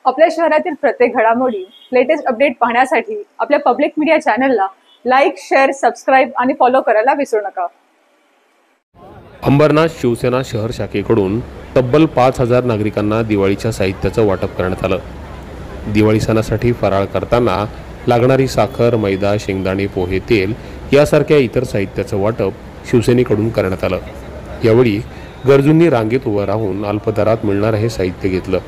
आपल्या शहरातील प्रत्येक घडामोडी लेटेस्ट अपडेट पाहण्यासाठी आपल्या पब्लिक मीडिया चॅनलला लाईक, शेअर, सबस्क्राईब आणि फॉलो करायला विसरू नका। अंबरनाथ शिवसेना शहर शाखेकडून तब्बल 5000 नागरिकांना दिवाळीच्या साहित्याचं वाटप करण्यात आलं। दिवाळी सणासाठी फराळ करताना लागणारी साखर, मैदा, शेंगदाणे, पोहे, तेल यासारख्या इतर साहित्याचं वाटप शिवसेनेकडून करण्यात आलं। यावेळी गरजूंनी रांगेत उभं राहून अल्प दरात मिळणारं हे साहित्य घेतलं।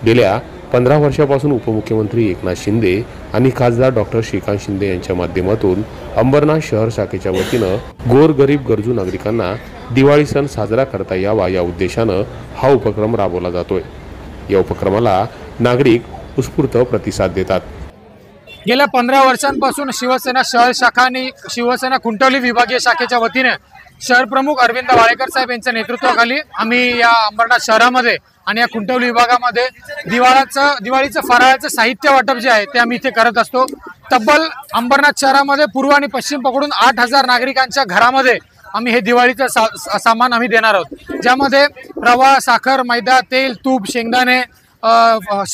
गेल्या 15 वर्षापासून उपमुख्यमंत्री एकनाथ शिंदे आणि खासदार डॉक्टर श्रीकांत शिंदे यांच्या माध्यमातून अंबरनाथ शहर शाखेच्या वतीनं गोरगरीब गरजू नागरिकांना दिवाळी सण साजरा करता यावा या उद्देशानं हा उपक्रम राबवला जातोय। या उपक्रमाला नागरिक उत्स्फूर्त प्रतिसाद देतात। गेल्या 15 वर्षांपासून शिवसेना शहर शाखा आणि शिवसेना कुंटवली विभागीय शाखेच्या वतीने शहर प्रमुख अरविंद वाळेकर साहेब यांच्या नेतृत्वाखाली आम्ही या अंबरनाथ शहरामध्ये आणि या कुंटवली विभागामध्ये दिवाळीचं फराळाचं साहित्य वाटप जे आहे ते आम्ही इथे करत असतो। तब्बल अंबरनाथ शहरामध्ये पूर्व आणि पश्चिम पकडून 8000 नागरिकांच्या घरामध्ये आम्ही हे दिवाळीचं सामान आम्ही देणार आहोत, ज्यामध्ये रवा, साखर, मैदा, तेल, तूप, शेंगदाणे,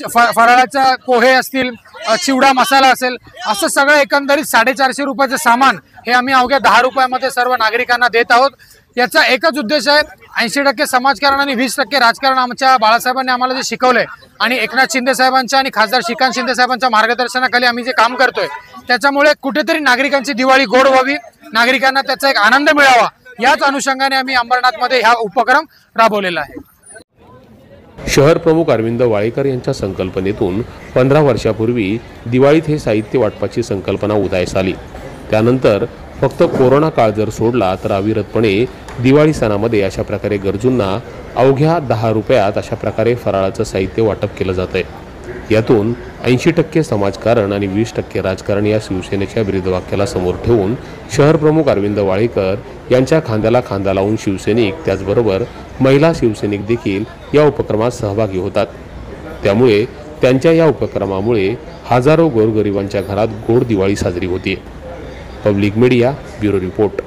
फराळाचा पोहे असतील, चिवडा मसाला असेल, असं सगळं एकंदरीत 450 रुपयाचं सामान हे आम्ही अवघ्या 10 रुपयामध्ये सर्व नागरिकांना देत आहोत। याचा एकच उद्देश आहे, 80% समाजकारण आणि 20% राजकारण आमच्या बाळासाहेबांनी आम्हाला जे शिकवलंय आणि एकनाथ शिंदे साहेबांच्या आणि खासदार श्रीकांत शिंदे साहेबांच्या मार्गदर्शनाखाली आम्ही जे काम करतोय त्याच्यामुळे कुठेतरी नागरिकांची दिवाळी गोड व्हावी, नागरिकांना त्याचा एक आनंद मिळावा, याच अनुषंगाने आम्ही अंबरनाथमध्ये हा उपक्रम राबवलेला आहे। शहर प्रमुख अरविंद वाळेकर यांच्या संकल्पनेतून 15 वर्षापूर्वी दिवाळीत हे साहित्य वाटपाची संकल्पना उदयास आली। त्यानंतर फक्त कोरोना काळ जर सोडला तर अविरतपणे दिवाळी सणामध्ये अशा प्रकारे गरजूंना अवघ्या 10 रुपयात अशा प्रकारे फराळाचं साहित्य वाटप केलं जातंय। यातून 80% समाजकारण आणि 20% राजकारण या शिवसेनेच्या ब्रीदवाक्याला समोर ठेवून शहर प्रमुख अरविंद वाळेकर यांच्या खांद्याला खांदा लावून शिवसैनिक त्याचबरोबर महिला शिवसैनिक देखील या उपक्रमात सहभागी होतात। त्यामुळे त्यांच्या या उपक्रमामुळे हजारो गोरगरिबांच्या घरात गोड दिवाळी साजरी होते। Public media bureau report.